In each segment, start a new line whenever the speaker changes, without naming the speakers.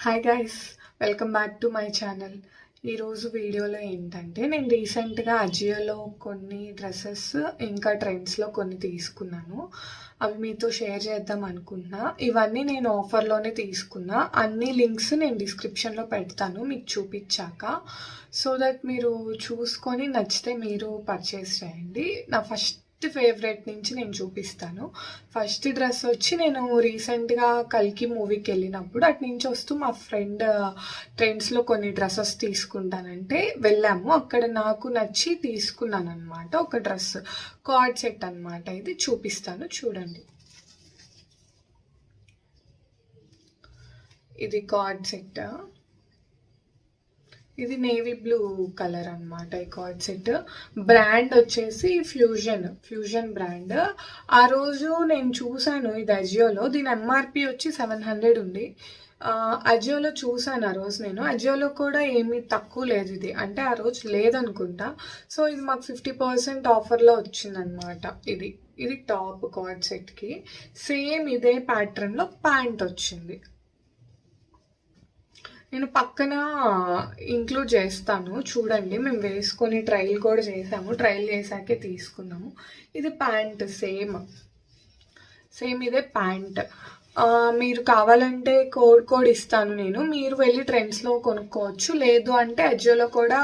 Hi guys, welcome back to my channel. ఈరోజు వీడియోలో ఏంటంటే నేను రీసెంట్గా అజియోలో కొన్ని డ్రెస్సెస్ ఇంకా ట్రెండ్స్లో కొన్ని తీసుకున్నాను. అవి మీతో షేర్ చేద్దాం అనుకుంటున్నా. ఇవన్నీ నేను ఆఫర్లోనే తీసుకున్నా. అన్ని లింక్స్ నేను డిస్క్రిప్షన్లో పెడతాను మీకు చూపించాక, సో దట్ మీరు చూసుకొని నచ్చితే మీరు పర్చేస్ చేయండి. నా ఫస్ట్ ఫేవరెట్ నుంచి నేను చూపిస్తాను. ఫస్ట్ డ్రెస్ వచ్చి నేను రీసెంట్గా కల్కి మూవీకి వెళ్ళినప్పుడు అటు నుంచి వస్తూ మా ఫ్రెండ్ ట్రెండ్స్లో కొన్ని డ్రెస్సెస్ తీసుకుంటానంటే వెళ్ళాము. అక్కడ నాకు నచ్చి తీసుకున్నాను అనమాట. ఒక డ్రెస్ కార్డ్ సెట్ అనమాట. ఇది చూపిస్తాను చూడండి. ఇది కార్డ్ సెట్. ఇది నేవీ బ్లూ కలర్ అనమాట. ఈ కార్డ్ సెట్ బ్రాండ్ వచ్చేసి ఫ్యూజన్ బ్రాండ్. ఆ రోజు నేను చూసాను ఇది అజియోలో. దీని ఎంఆర్పి వచ్చి 700 ఉంది. అజియోలో చూసాను ఆ రోజు. నేను అజియోలో కూడా ఏమీ తక్కువ లేదు ఇది, అంటే ఆ రోజు లేదనుకుంటా. సో ఇది మాకు 50% ఆఫర్లో వచ్చిందనమాట. ఇది టాప్ కార్డ్ సెట్కి. సేమ్ ఇదే ప్యాటర్న్లో ప్యాంట్ వచ్చింది. నేను పక్కన ఇంక్లూడ్ చేస్తాను చూడండి. మేము వేసుకొని ట్రయల్ కూడా చేసాము. ట్రయల్ చేసాకే తీసుకున్నాము. ఇది ప్యాంట్ సేమ్ ఇదే ప్యాంట్. మీరు కావాలంటే కోడ్ ఇస్తాను నేను. మీరు వెళ్ళి ట్రెండ్స్లో కొనుక్కోవచ్చు. లేదు అంటే అజియోలో కూడా,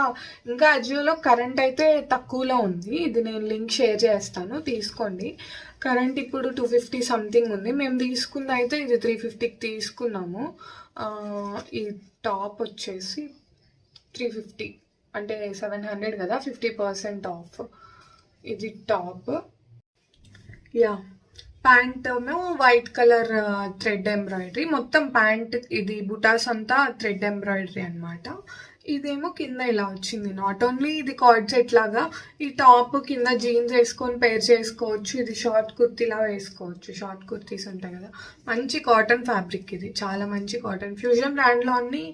ఇంకా అజియోలో కరెంట్ అయితే తక్కువలో ఉంది. ఇది నేను లింక్ షేర్ చేస్తాను, తీసుకోండి. కరెంట్ ఇప్పుడు 250 సంథింగ్ ఉంది. మేము తీసుకుంది అయితే ఇది 350కి తీసుకున్నాము. ఈ టాప్ వచ్చేసి 350, అంటే 700 కదా, 50% ఆఫ్. ఇది టాప్. ప్యాంట్ ఏమో వైట్ కలర్ థ్రెడ్ ఎంబ్రాయిడరీ. మొత్తం ప్యాంట్ ఇది బుటాస్ అంతా థ్రెడ్ ఎంబ్రాయిడరీ అనమాట. ఇదేమో కింద ఇలా వచ్చింది. నాట్ ఓన్లీ ఇది కార్డ్ సెట్ లాగా, ఈ టాప్ కింద జీన్స్ వేసుకొని పేర్ చేసుకోవచ్చు. ఇది షార్ట్ కుర్తీలా వేసుకోవచ్చు. షార్ట్ కుర్తీస్ ఉంటాయి కదా. మంచి కాటన్ ఫ్యాబ్రిక్. ఇది చాలా మంచి కాటన్. ఫ్యూజన్ బ్రాండ్లో అన్ని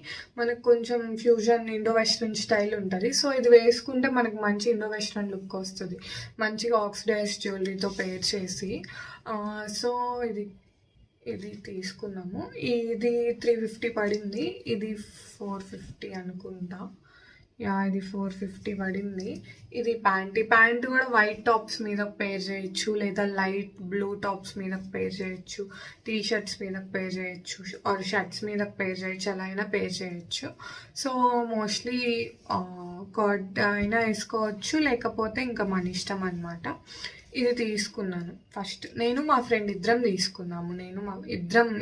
మనకు కొంచెం ఫ్యూజన్ ఇండో వెస్ట్రన్ స్టైల్ ఉంటుంది. సో ఇది వేసుకుంటే మనకు మంచి ఇండో వెస్ట్రన్ లుక్ వస్తుంది, మంచిగా ఆక్సిడైజ్ జ్యువెలరీతో పేర్ చేసి. సో ఇది తీసుకున్నాము. ఇది 350 పడింది. ఇది 450 అనుకుంటా. ఇది 450 పడింది. ఇది ప్యాంట్ కూడా వైట్ టాప్స్ మీద పేర్ చేయొచ్చు, లేదా లైట్ బ్లూ టాప్స్ మీద పేర్ చేయొచ్చు, టీ షర్ట్స్ మీద పేర్ చేయొచ్చు, ఆర్ షర్ట్స్ మీద పేర్ చేయొచ్చు. అలా అయినా పేర్ చేయొచ్చు. సో మోస్ట్లీ కార్డ్ అయినా వేసుకోవచ్చు, లేకపోతే ఇంకా మన ఇష్టం అనమాట. ఇది తీసుకున్నాను ఫస్ట్. నేను మా ఫ్రెండ్ ఇద్దరం తీసుకున్నాము.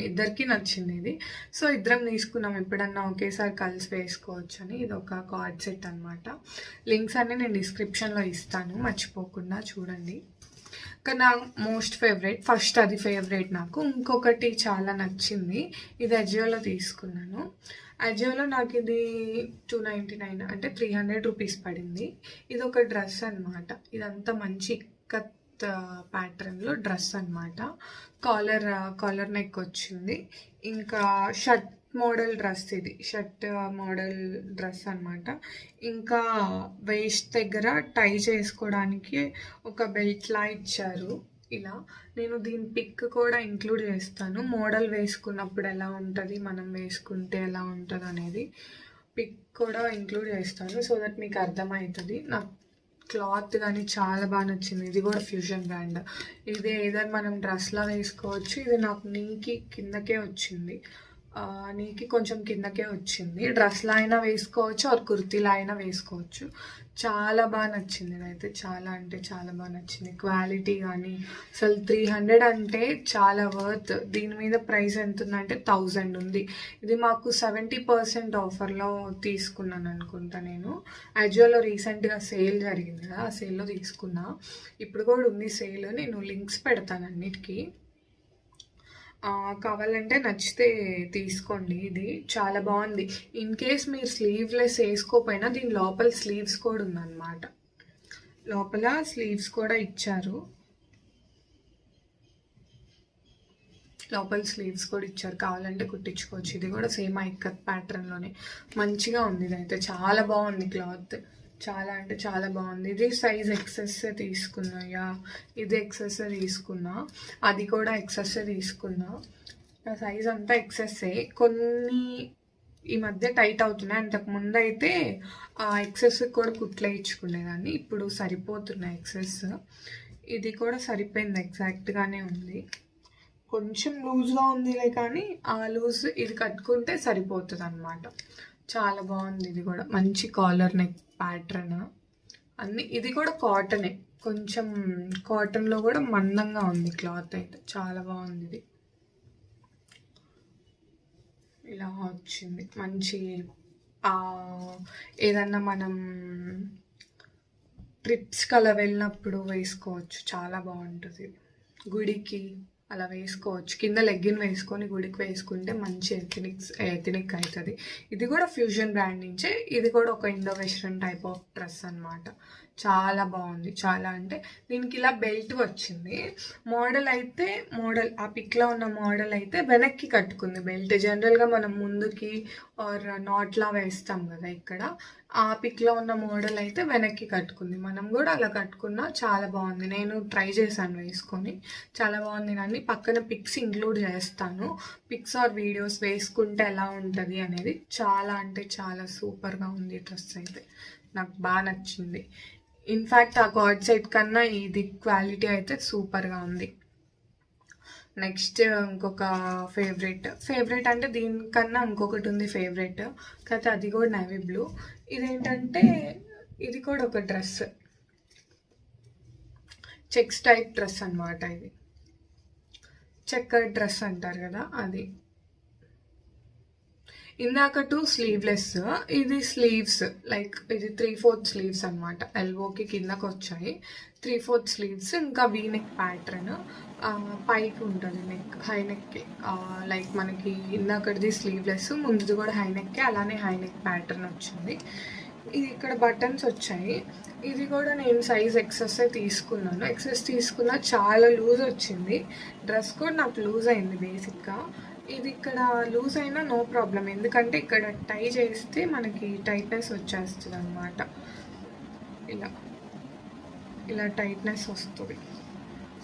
ఇద్దరికి నచ్చింది ఇది. సో ఇద్దరం తీసుకున్నాము. ఎప్పుడన్నా ఒకేసారి కలిసి వేసుకోవచ్చు అని. ఇది ఒక కార్డ్ సెట్ అనమాట. లింక్స్ అన్నీ నేను డిస్క్రిప్షన్లో ఇస్తాను, మర్చిపోకుండా చూడండి. కానీ నా మోస్ట్ ఫేవరెట్, ఫస్ట్ అది ఫేవరెట్ నాకు. ఇంకొకటి చాలా నచ్చింది. ఇది అజియోలో తీసుకున్నాను. అజియోలో నాకు ఇది 299, అంటే 300 రూపీస్ పడింది. ఇది ఒక డ్రెస్ అనమాట. ఇదంతా మంచి ఇక్కత్ ప్యాటర్న్లో డ్రెస్ అనమాట. కాలర్ నెక్ వచ్చింది. ఇంకా షర్ట్ మోడల్ డ్రెస్. ఇది షర్ట్ మోడల్ డ్రెస్ అనమాట. ఇంకా వేస్ట్ దగ్గర టై చేసుకోవడానికి ఒక బెల్ట్లా ఇచ్చారు ఇలా. నేను దీని పిక్ కూడా ఇంక్లూడ్ చేస్తాను. మోడల్ వేసుకున్నప్పుడు ఎలా ఉంటుంది, మనం వేసుకుంటే ఎలా ఉంటుంది అనేది పిక్ కూడా ఇంక్లూడ్ చేస్తాను, సో దట్ మీకు అర్థమవుతుంది. నాకు క్లాత్ కానీ చాలా బాగా నచ్చింది. ఇది కూడా ఫ్యూజన్ బ్రాండ్. ఇది ఏదైనా మనం డ్రెస్లా వేసుకోవచ్చు. ఇది నాకు నీకి కిందకే వచ్చింది. నీకి కొంచెం కిందకే వచ్చింది. డ్రెస్లా అయినా వేసుకోవచ్చు, ఆర్ కుర్తీలా అయినా వేసుకోవచ్చు. చాలా బాగా నచ్చింది. ఇదైతే చాలా అంటే చాలా బాగా నచ్చింది. క్వాలిటీ కానీ అసలు 300 అంటే చాలా వర్త్. దీని మీద ప్రైస్ ఎంత ఉందంటే 1000 ఉంది. ఇది మాకు 70% ఆఫర్లో తీసుకున్నాను అనుకుంటా. నేను అజియోలో రీసెంట్గా సేల్ జరిగింది కదా, ఆ సేల్లో తీసుకున్నా. ఇప్పుడు కూడా ఉంది సేల్. నేను లింక్స్ పెడతాను అన్నిటికీ. కావాలంటే నచ్చితే తీసుకోండి. ఇది చాలా బాగుంది. ఇన్ కేస్ మీరు స్లీవ్లెస్ వేసుకోపోయినా దీని లోపల స్లీవ్స్ కూడా ఉందన్నమాట. లోపల స్లీవ్స్ కూడా ఇచ్చారు. కావాలంటే కుట్టించుకోవచ్చు. ఇది కూడా సేమ్ ఐకత్ ప్యాటర్న్లోనే మంచిగా ఉంది. ఇదైతే చాలా బాగుంది. క్లాత్ చాలా అంటే చాలా బాగుంది. ఇది సైజ్ ఎక్సెస్ తీసుకున్నా. ఇది ఎక్సెస్ తీసుకున్నా. అది కూడా ఎక్సెస్ తీసుకున్నా. నా సైజ్ అంతా ఎక్సెస్సే. కొన్ని ఈ మధ్య టైట్ అవుతున్నాయి. అంతకు ముందు అయితే ఎక్సెస్ కూడా కుట్లేయించుకునేదాన్ని. ఇప్పుడు సరిపోతున్నాయి ఎక్సెస్. ఇది కూడా సరిపోయింది, ఎగ్జాక్ట్గానే ఉంది. కొంచెం లూజ్గా ఉందిలే, కానీ ఆ లూజ్ ఇది కట్టుకుంటే సరిపోతుంది అనమాట. చాలా బాగుంది. ఇది కూడా మంచి కాలర్ నెక్ ప్యాటర్న్ అన్ని. ఇది కూడా కాటనే, కొంచెం కాటన్లో కూడా మందంగా ఉంది క్లాత్ అయితే. చాలా బాగుంది. ఇది ఇలా వచ్చింది. మంచి ఏదన్నా మనం ట్రిప్స్కి అలా వెళ్ళినప్పుడు వేసుకోవచ్చు, చాలా బాగుంటుంది. గుడికి అలా వేసుకోవచ్చు. కింద లెగ్గిన్ వేసుకొని గుడికి వేసుకుంటే మంచి ఎథనిక్ అవుతుంది. ఇది కూడా ఫ్యూజన్ బ్రాండ్ నుంచే. ఇది కూడా ఒక Indo western type of dress అనమాట. చాలా బాగుంది. చాలా అంటే దీనికి ఇలా బెల్ట్ వచ్చింది. మోడల్ ఆ పిక్లో ఉన్న మోడల్ అయితే వెనక్కి కట్టుకుంది బెల్ట్. జనరల్గా మనం ముందుకి ఆర్ నాట్లా వేస్తాం కదా ఇక్కడ. ఆ పిక్లో ఉన్న మోడల్ అయితే వెనక్కి కట్టుకుంది. మనం కూడా అలా కట్టుకున్నా చాలా బాగుంది. నేను ట్రై చేశాను వేసుకొని, చాలా బాగుంది. నేను పక్కన పిక్స్ ఇంక్లూడ్ చేస్తాను. పిక్స్ ఆర్ వీడియోస్ వేసుకుంటే ఎలా ఉంటుంది అనేది. చాలా అంటే చాలా సూపర్గా ఉంది డ్రెస్ అయితే. నాకు బాగా నచ్చింది. ఇన్ఫ్యాక్ట్ ఆ కార్డ్ సెట్ కన్నా ఇది క్వాలిటీ అయితే సూపర్గా ఉంది. నెక్స్ట్ ఇంకొక ఫేవరెట్ అంటే దీనికన్నా ఇంకొకటి ఉంది ఫేవరెట్, కాకపోతే అది కూడా నేవీ బ్లూ. ఇదేంటంటే ఇది కూడా ఒక డ్రెస్, చెక్స్ టైప్ డ్రెస్ అనమాట. ఇది చెక్కర్ డ్రెస్ అంటారు కదా అది. ఇందాక 2 స్లీవ్లెస్, ఇది స్లీవ్స్. లైక్ ఇది 3/4 స్లీవ్స్ అనమాట. ఎల్బోకి కిందకు వచ్చాయి 3/4 స్లీవ్స్. ఇంకా వీ నెక్ ప్యాటర్న్ పైకి ఉంటుంది నెక్, హై నెక్కి. లైక్ మనకి ఇందాకటిది స్లీవ్లెస్, ముందుది కూడా హై నెక్కి. అలానే హై నెక్ ప్యాటర్న్ వచ్చింది. ఇది ఇక్కడ బటన్స్ వచ్చాయి. ఇది కూడా నేను సైజ్ ఎక్సెస్ తీసుకున్నాను. ఎక్సెస్ తీసుకున్నా చాలా లూజ్ వచ్చింది. డ్రెస్ కూడా నాకు లూజ్ అయింది బేసిక్గా. ఇది ఇక్కడ లూజ్ అయినా నో ప్రాబ్లం, ఎందుకంటే ఇక్కడ టై చేస్తే మనకి టైట్నెస్ వచ్చేస్తుంది అనమాట. ఇలా టైట్నెస్ వస్తుంది.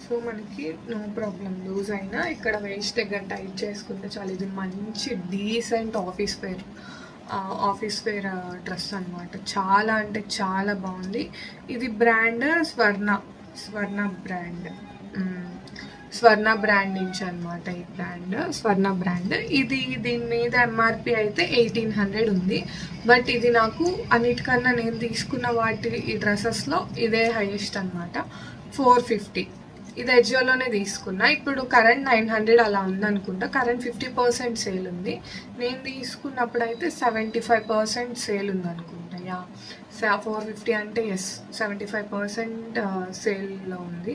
సో మనకి నో ప్రాబ్లం లూజ్ అయినా. ఇక్కడ వేస్ట్ దగ్గర టైట్ చేసుకుంటే చాలు. ఇది మంచి డీసెంట్ ఆఫీస్ వేర్ డ్రెస్ అనమాట. చాలా అంటే చాలా బాగుంది. ఇది బ్రాండ్ స్వర్ణ బ్రాండ్ నుంచి అనమాట. ఈ బ్రాండ్ స్వర్ణ బ్రాండ్. దీని మీద ఎంఆర్పి అయితే 1800 ఉంది. బట్ ఇది నాకు అన్నిటికన్నా నేను తీసుకున్న ఈ డ్రెస్సెస్లో ఇదే హైయెస్ట్ అనమాట. 450. ఇది ఎజియోలోనే తీసుకున్నా. ఇప్పుడు కరెంట్ 900 అలా ఉందనుకుంటా. కరెంట్ 50% సేల్ ఉంది. నేను తీసుకున్నప్పుడు అయితే 75% సేల్ ఉందనుకుంటా. 450 అంటే 75% సేల్లో ఉంది.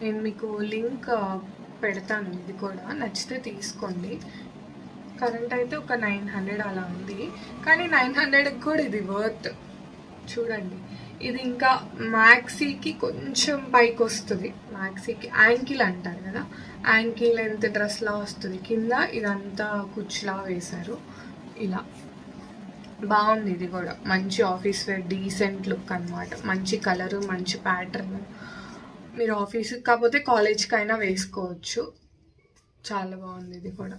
నేను మీకు లింక్ పెడతాను. ఇది కూడా నచ్చితే తీసుకోండి. కరెంట్ అయితే ఒక 900 అలా ఉంది, కానీ 900కి కూడా ఇది వర్త్. చూడండి, ఇది ఇంకా మ్యాక్సీకి కొంచెం పైకి వస్తుంది. మ్యాక్సీకి యాంకిల్ అంటారు కదా, యాంకిల్ లెంత్ డ్రెస్లా వస్తుంది. కింద ఇదంతా కుచ్చులా వేశారు. ఇలా బాగుంది. ఇది కూడా మంచి ఆఫీస్ వేర్ డీసెంట్ లుక్ అనమాట. మంచి కలరు, మంచి ప్యాటర్న్. మీరు ఆఫీస్కి కాకపోతే కాలేజ్కి అయినా వేసుకోవచ్చు. చాలా బాగుంది. ఇది కూడా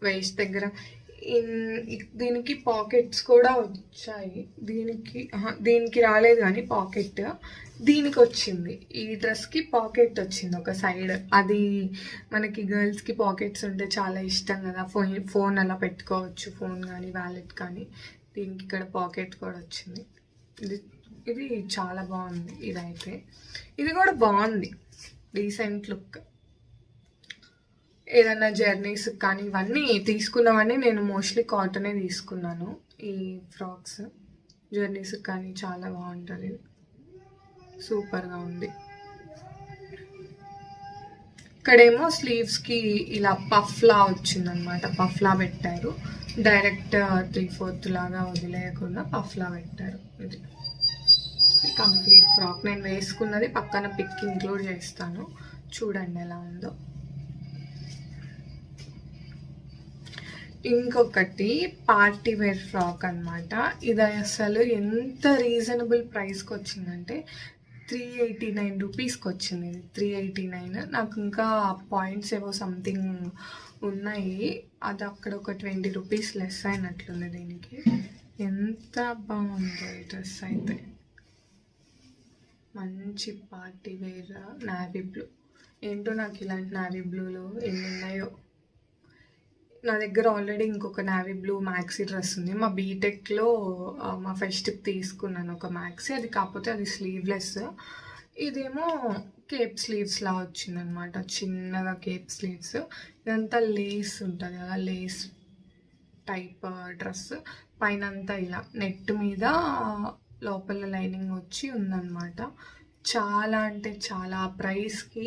వేస్ట్ దగ్గర దీనికి పాకెట్స్ కూడా వచ్చాయి. దీనికి రాలేదు కానీ పాకెట్ దీనికి వచ్చింది. ఈ డ్రెస్కి పాకెట్ వచ్చింది ఒక సైడ్. అది మనకి గర్ల్స్కి పాకెట్స్ ఉంటే చాలా ఇష్టం కదా. ఫోన్ అలా పెట్టుకోవచ్చు, ఫోన్ కానీ వ్యాలెట్ కానీ. దీనికి ఇక్కడ పాకెట్ కూడా వచ్చింది. ఇది చాలా బాగుంది. ఇదైతే ఇది కూడా బాగుంది, డీసెంట్ లుక్. ఏదైనా జర్నీస్ కానీ ఇవన్నీ తీసుకున్నవన్నీ నేను మోస్ట్లీ కాటనే తీసుకున్నాను. ఈ ఫ్రాక్స్ జర్నీస్ కానీ చాలా బాగుంటుంది. సూపర్గా ఉంది. ఇక్కడేమో స్లీవ్స్కి ఇలా పఫ్లా వచ్చిందనమాట. పఫ్లా పెట్టారు. డైరెక్ట్ 3/4 లాగా వదిలేయకుండా పఫ్లా పెట్టారు. ఇది కంప్లీట్ ఫ్రాక్. నేను వేసుకున్నది పక్కన పిక్ ఇంక్లూడ్ చేస్తాను, చూడండి ఎలా ఉందో. ఇంకొకటి పార్టీ వేర్ ఫ్రాక్ అనమాట. ఇది అసలు ఎంత రీజనబుల్ ప్రైస్కి వచ్చిందంటే 389 రూపీస్కి వచ్చింది. ఇది 389. నాకు ఇంకా పాయింట్స్ ఏవో సంథింగ్ ఉన్నాయి. అది అక్కడ ఒక 20 రూపీస్ లెస్ అయినట్లుంది దీనికి. ఎంత బాగుందో ఈ డ్రెస్ అయితే, మంచి పార్టీ వేర్ నావీ బ్లూ. ఏంటో నాకు ఇలాంటి నావీ బ్లూలో ఎన్ని ఉన్నాయో. నా దగ్గర ఆల్రెడీ ఇంకొక నావీ బ్లూ మ్యాక్సీ డ్రెస్ ఉంది. మా బీటెక్లో మా ఫెస్ట్కి తీసుకున్నాను ఒక మ్యాక్సీ, అది కాకపోతే అది స్లీవ్లెస్. ఇదేమో కేప్ స్లీవ్స్లా వచ్చిందనమాట, చిన్నగా కేప్ స్లీవ్స్. ఇదంతా లేస్ ఉంటుంది కదా, లేస్ టైప్ డ్రెస్. పైన అంతా ఇలా నెట్ మీద లోపల లైనింగ్ వచ్చి ఉందన్నమాట. చాలా అంటే చాలా ప్రైస్కి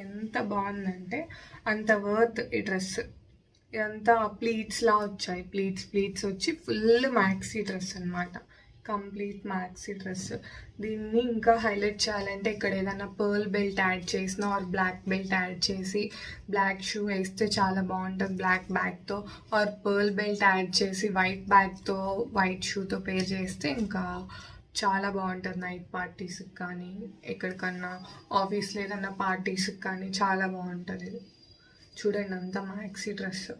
ఎంత బాగుందంటే అంత వర్త్ ఈ డ్రెస్. ఇదంతా ప్లీట్స్లా వచ్చాయి, ప్లీట్స్ వచ్చి ఫుల్ మ్యాక్సీ డ్రెస్ అనమాట, కంప్లీట్ మ్యాక్సీ డ్రెస్. దీన్ని ఇంకా హైలైట్ చేయాలంటే ఇక్కడ ఏదైనా పర్ల్ బెల్ట్ యాడ్ చేసిన ఆర్ బ్లాక్ బెల్ట్ యాడ్ చేసి బ్లాక్ షూ వేస్తే చాలా బాగుంటుంది బ్లాక్ బ్యాగ్తో, ఆర్ పర్ల్ బెల్ట్ యాడ్ చేసి వైట్ బ్యాగ్తో వైట్ షూతో పేర్ చేస్తే ఇంకా చాలా బాగుంటుంది. నైట్ పార్టీస్కి కానీ ఎక్కడికన్నా ఆఫీస్లో ఏదన్నా పార్టీస్కి కానీ చాలా బాగుంటుంది. ఇది చూడండి అంత మ్యాక్సీ డ్రెస్.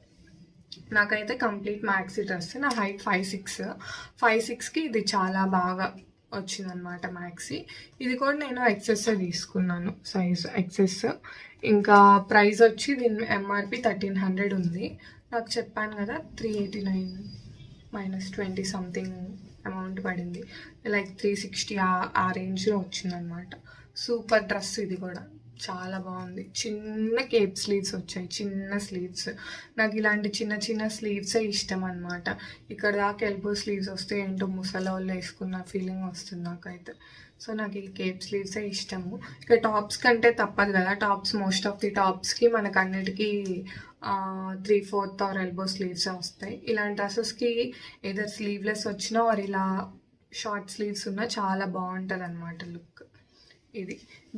నాకైతే కంప్లీట్ మ్యాక్సీ డ్రెస్. నా హైట్ 5'6". ఇది చాలా బాగా వచ్చిందనమాట మ్యాక్సీ. ఇది కూడా నేను ఎక్సెస్ తీసుకున్నాను, సైజ్ ఎక్సెస్. ఇంకా ప్రైస్ వచ్చి దీని ఎంఆర్పి 1300 ఉంది. నాకు చెప్పాను కదా 389 మైనస్ 20 సంథింగ్ అమౌంట్ పడింది, లైక్ 360 ఆ రేంజ్లో వచ్చిందనమాట. సూపర్ డ్రెస్ ఇది కూడా, చాలా బాగుంది. చిన్న కేప్ స్లీవ్స్ వచ్చాయి, చిన్న స్లీవ్స్. నాకు ఇలాంటి చిన్న స్లీవ్సే ఇష్టం అనమాట. ఇక్కడ దాకా ఎల్బో స్లీవ్స్ వస్తే ఏంటో ముసలి వాళ్ళు వేసుకున్న ఫీలింగ్ వస్తుంది నాకైతే. సో నాకు ఈ కేప్ స్లీవ్సే ఇష్టము. ఇక టాప్స్ కంటే తప్పదు కదా, టాప్స్ మోస్ట్ ఆఫ్ ది టాప్స్కి మనకు అన్నిటికీ 3/4 ఆర్ ఎల్బో స్లీవ్సే వస్తాయి. ఇలాంటి డ్రెస్సెస్కి ఏదర్ స్లీవ్లెస్ వచ్చినా ఆర్ ఇలా షార్ట్ స్లీవ్స్ ఉన్నా చాలా బాగుంటుంది అనమాట లుక్.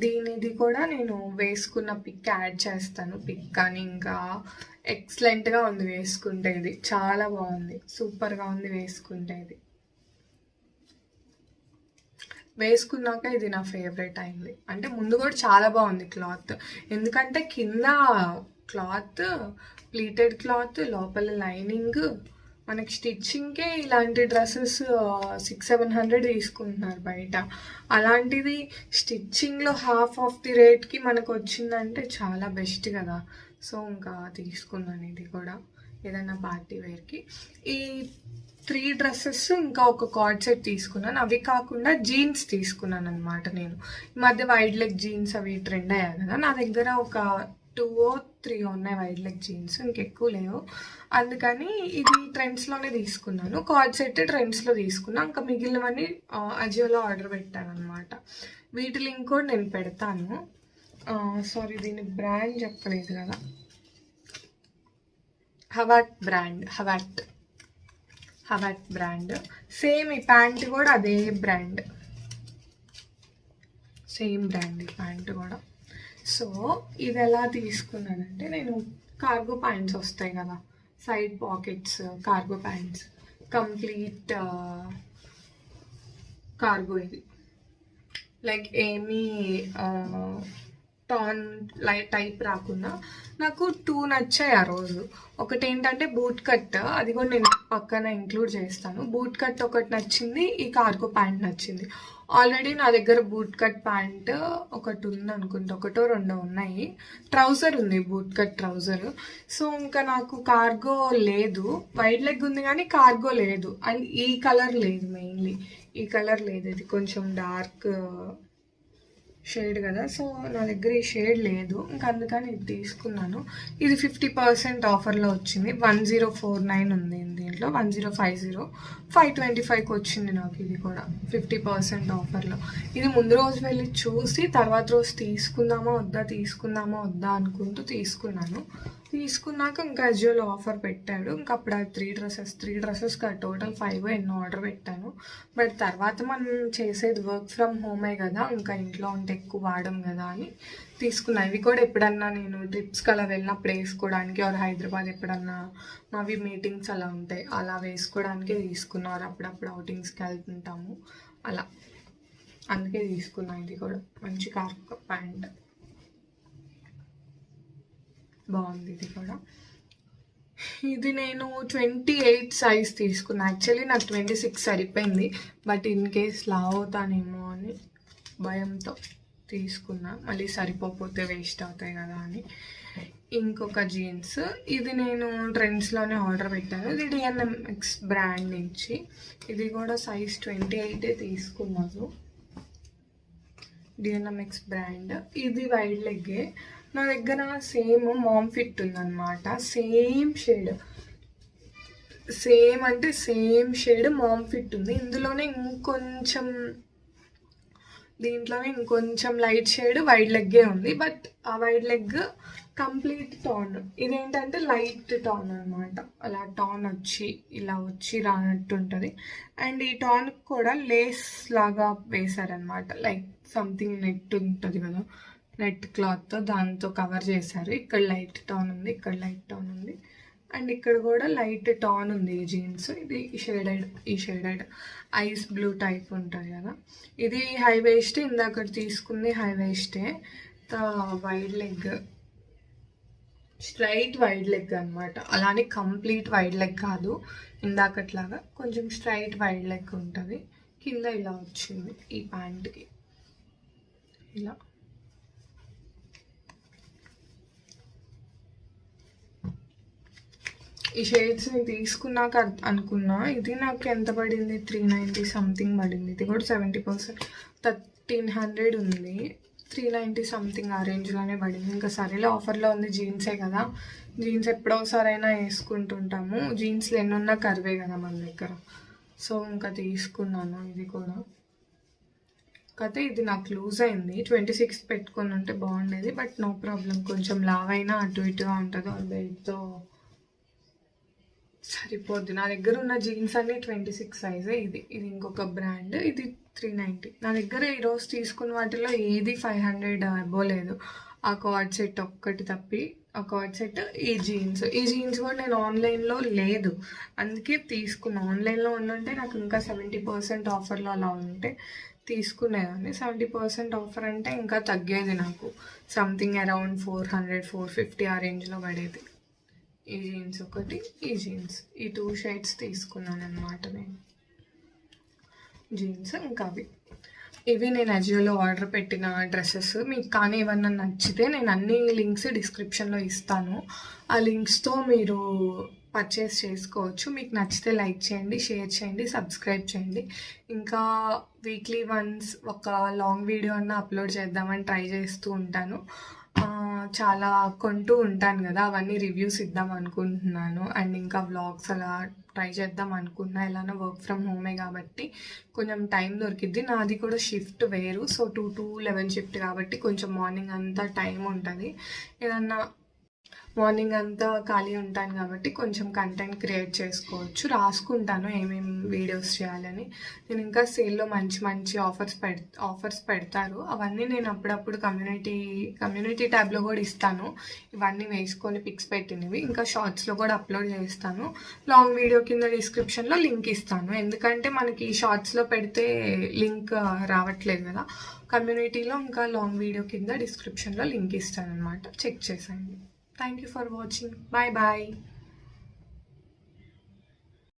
దీనిది కూడా నేను వేసుకున్న పిక్ యాడ్ చేస్తాను, పిక్ కానీ. ఇంకా ఎక్సలెంట్గా ఉంది వేసుకుంటే, ఇది చాలా బాగుంది, సూపర్గా ఉంది వేసుకుంటే. ఇది వేసుకున్నాక ఇది నా ఫేవరెట్ అయింది. అంటే ముందు కూడా చాలా బాగుంది క్లాత్, ఎందుకంటే కింద క్లాత్ ప్లీటెడ్ క్లాత్, లోపల లైనింగ్. మనకి స్టిచ్చింగ్కే ఇలాంటి డ్రెస్సెస్ 600-700 తీసుకుంటున్నారు బయట. అలాంటిది స్టిచ్చింగ్లో హాఫ్ ఆఫ్ ది రేట్కి మనకు వచ్చిందంటే చాలా బెస్ట్ కదా. సో ఇంకా తీసుకున్నాను ఇది కూడా ఏదైనా పార్టీ వేర్కి. ఈ 3 డ్రెస్సెస్ ఇంకా ఒక కార్డ్ సెట్ తీసుకున్నాను. అవి కాకుండా జీన్స్ తీసుకున్నాను అనమాట. నేను ఈ మధ్య వైడ్ లెగ్ జీన్స్ అవి ట్రెండ్ అయ్యాయి కదా, నా దగ్గర ఒక 2-3 ఉన్నాయి వైడ్ లెగ్ జీన్స్, ఇంకెక్కువ లేవు. అందుకని ఇది ట్రెండ్స్లోనే తీసుకున్నాను. కార్డ్ సెట్ ట్రెండ్స్లో తీసుకున్నాను. ఇంకా మిగిలినవన్నీ అజియోలో ఆర్డర్ పెట్టాను అనమాట. వీటి లింక్ కూడా నేను పెడతాను. సారీ, దీని బ్రాండ్ చెప్పలేదు కదా, హవాట్ బ్రాండ్. సేమ్ ఈ ప్యాంట్ కూడా అదే బ్రాండ్, సేమ్ బ్రాండ్ ఈ ప్యాంట్ కూడా. సో ఇది ఎలా తీసుకున్నానంటే, నేను కార్గో ప్యాంట్స్ వస్తాయి కదా, side pockets cargo pants, complete cargo. ఇది లైక్ ఏమీ టాన్ లైట్ టైప్ రాకుండా నాకు 2 నచ్చాయి ఆ రోజు. ఒకటి ఏంటంటే బూట్ కట్, అది కూడా నేను పక్కన ఇంక్లూడ్ చేస్తాను. బూట్ కట్ ఒకటి నచ్చింది, ఈ కార్గో ప్యాంట్ నచ్చింది. ఆల్రెడీ నా దగ్గర బూట్ కట్ ప్యాంట్ ఒకటి ఉంది అనుకుంటా, 1-2 ఉన్నాయి. ట్రౌజర్ ఉంది, బూట్ కట్ ట్రౌజర్. సో ఇంకా నాకు కార్గో లేదు, వైడ్ లెగ్ ఉంది కానీ కార్గో లేదు. అండ్ ఈ కలర్ లేదు, మెయిన్లీ ఈ కలర్ లేదు. ఇది కొంచెం డార్క్ షేడ్ కదా, సో నా దగ్గర ఈ షేడ్ లేదు, ఇంకా అందుకని ఇది తీసుకున్నాను. ఇది 50% ఆఫర్లో వచ్చింది. 1049 ఉంది దీంట్లో, 1050, 525కి వచ్చింది నాకు. ఇది కూడా 50% ఆఫర్లో. ఇది ముందు రోజు వెళ్ళి చూసి తర్వాత రోజు తీసుకుందామా వద్దా అనుకుంటూ తీసుకున్నాక ఇంకా అజియోలో ఆఫర్ పెట్టాడు. ఇంకా అప్పుడు అది 3 డ్రెస్సెస్ టోటల్ 5 ఎన్నో ఆర్డర్ పెట్టాను. బట్ తర్వాత మనం చేసేది వర్క్ ఫ్రమ్ హోమే కదా, ఇంకా ఇంట్లో ఉంటే ఎక్కువ వాడడం కదా అని తీసుకున్నాను. ఇవి కూడా ఎప్పుడన్నా నేను ట్రిప్స్కి అలా వెళ్ళినప్పుడు వేసుకోవడానికి, ఆర్ హైదరాబాద్ ఎప్పుడన్నా మావి మీటింగ్స్ అలా ఉంటాయి, అలా వేసుకోవడానికే తీసుకున్నారు. అప్పుడప్పుడు అవుటింగ్స్కి వెళ్తుంటాము అలా, అందుకే తీసుకున్నాను. ఇది కూడా మంచి కార్గో ప్యాంట్. బాగుంది ఇది కూడా. ఇది నేను 28 సైజ్ తీసుకున్నా. యాక్చువల్లీ నాకు 26 సరిపోయింది, బట్ ఇన్ కేస్ లావ్ అవుతానేమో అని భయంతో తీసుకున్నా, మళ్ళీ సరిపోతే వేస్ట్ అవుతాయి కదా అని. ఇంకొక జీన్స్, ఇది నేను ట్రెండ్స్లోనే ఆర్డర్ పెట్టాను. ఇది డిఎన్ఎంఎక్స్ బ్రాండ్ నుంచి. ఇది కూడా సైజ్ 28 తీసుకున్నాను. డిఎన్ఎంఎక్స్ బ్రాండ్. ఇది వైడ్ లెగ్గే. నా దగ్గర సేమ్ మామ్ ఫిట్ ఉందన్నమాట. సేమ్ షేడ్, సేమ్ అంటే సేమ్ షేడ్ మామ్ ఫిట్ ఉంది. దీంట్లోనే ఇంకొంచెం లైట్ షేడ్ వైడ్ లెగ్గే ఉంది, బట్ ఆ వైడ్ లెగ్ కంప్లీట్ టాన్. ఇదేంటంటే లైట్ టాన్ అనమాట. అలా టాన్ వచ్చి ఇలా వచ్చి రానట్టు ఉంటుంది. అండ్ ఈ టాన్ కూడా లేస్ లాగా వేశారనమాట. లైక్ సంథింగ్ నెట్ ఉంటుంది కదా, నెట్ క్లాత్తో దాంతో కవర్ చేశారు. ఇక్కడ లైట్ టాన్ ఉంది, ఇక్కడ లైట్ టాన్ ఉంది, అండ్ ఇక్కడ కూడా లైట్ టాన్ ఉంది ఈ జీన్స్. ఇది ఈ షేడెడ్ ఐస్ బ్లూ టైప్ ఉంటుంది కదా. ఇది హై వేస్ట్, ఇందాక తీసుకుంది హై వేస్టే. Wide leg, straight wide leg అనమాట. అలానే కంప్లీట్ వైడ్ లెగ్ కాదు, ఇందాకట్లాగా కొంచెం స్ట్రైట్ వైడ్ లెగ్ ఉంటుంది. కింద ఇలా వచ్చింది ఈ ప్యాంట్కి, ఇలా. ఈ షేడ్స్ నేను తీసుకున్నాక అనుకున్నా, ఇది నాకు ఎంత పడింది, 390 సంథింగ్ పడింది. ఇది కూడా 70%, 1300 ఉంది. 390 సంథింగ్ ఆ రేంజ్లోనే పడింది. ఇంకా సరేలే, ఆఫర్లో ఉంది, జీన్సే కదా, జీన్స్ ఎప్పుడోసారైనా వేసుకుంటుంటాము. జీన్స్లు ఎన్నున్నా కరివే కదా మన దగ్గర. సో ఇంకా తీసుకున్నాను ఇది కూడా. కాకపోతే ఇది నాకు లూజ్ అయింది. 26 పెట్టుకొని ఉంటే బాగుండేది, బట్ నో ప్రాబ్లం. కొంచెం లావ్ అయినా అటు ఇటుగా ఉంటుంది, ఆ బెల్ట్తో సరిపోద్ది. నా దగ్గర ఉన్న జీన్స్ అన్నీ 26 సైజే. ఇది ఇంకొక బ్రాండ్, ఇది 390. నా దగ్గర ఈరోజు తీసుకున్న వాటిలో ఏది 500 అవ్వలేదు. ఆ కార్డ్ సెట్ ఒక్కటి తప్పి, ఆ కార్డ్ సెట్, ఈ జీన్స్ కూడా నేను ఆన్లైన్లో లేదు, అందుకే తీసుకున్నా. ఆన్లైన్లో ఉండుంటే నాకు ఇంకా 70% ఆఫర్లో అలా ఉంటే తీసుకునేదాన్ని. 70% ఆఫర్ అంటే ఇంకా తగ్గేది నాకు. సంథింగ్ అరౌండ్ 400, 450 ఆ రేంజ్లో పడేది. ఈ జీన్స్ ఒకటి, ఈ జీన్స్, ఈ 2 షేడ్స్ తీసుకున్నాను అనమాట నేను జీన్స్. ఇంకా ఇవి నేను అజియోలో ఆర్డర్ పెట్టిన డ్రెస్సెస్. మీకు కానీ ఏమన్నా నచ్చితే నేను అన్ని లింక్స్ డిస్క్రిప్షన్లో ఇస్తాను. ఆ లింక్స్తో మీరు పర్చేస్ చేసుకోవచ్చు. మీకు నచ్చితే లైక్ చేయండి, షేర్ చేయండి, సబ్స్క్రైబ్ చేయండి. ఇంకా వీక్లీ వన్స్ ఒక లాంగ్ వీడియో అన్న అప్లోడ్ చేద్దామని ట్రై చేస్తూ ఉంటాను. చాలా కొంటూ ఉంటాను కదా, అవన్నీ రివ్యూస్ ఇద్దాం అనుకుంటున్నాను. అండ్ ఇంకా వ్లాగ్స్ అలా ట్రై చేద్దాం అనుకున్నా. ఎలానో వర్క్ ఫ్రమ్ హోమే కాబట్టి కొంచెం టైం దొరికిద్ది. నాది కూడా షిఫ్ట్ వేరు, సో 2 to 11 షిఫ్ట్ కాబట్టి కొంచెం మార్నింగ్ అంతా టైం ఉంటుంది. ఏదన్నా మార్నింగ్ అంతా ఖాళీ ఉంటాను కాబట్టి కొంచెం కంటెంట్ క్రియేట్ చేసుకోవచ్చు. రాసుకుంటాను ఏమేమి వీడియోస్ చేయాలని. నేను ఇంకా సేల్లో మంచి ఆఫర్స్ పెడతారు. అవన్నీ నేను అప్పుడప్పుడు కమ్యూనిటీ ట్యాబ్లో కూడా ఇస్తాను. ఇవన్నీ వేసుకొని పిక్స్ పెట్టినవి ఇంకా షార్ట్స్లో కూడా అప్లోడ్ చేస్తాను. లాంగ్ వీడియో కింద డిస్క్రిప్షన్లో లింక్ ఇస్తాను, ఎందుకంటే మనకి షార్ట్స్లో పెడితే లింక్ రావట్లేదు కదా. కమ్యూనిటీలో ఇంకా లాంగ్ వీడియో కింద డిస్క్రిప్షన్లో లింక్ ఇస్తాను అనమాట, చెక్ చేసేయండి. Thank you for watching. Bye bye.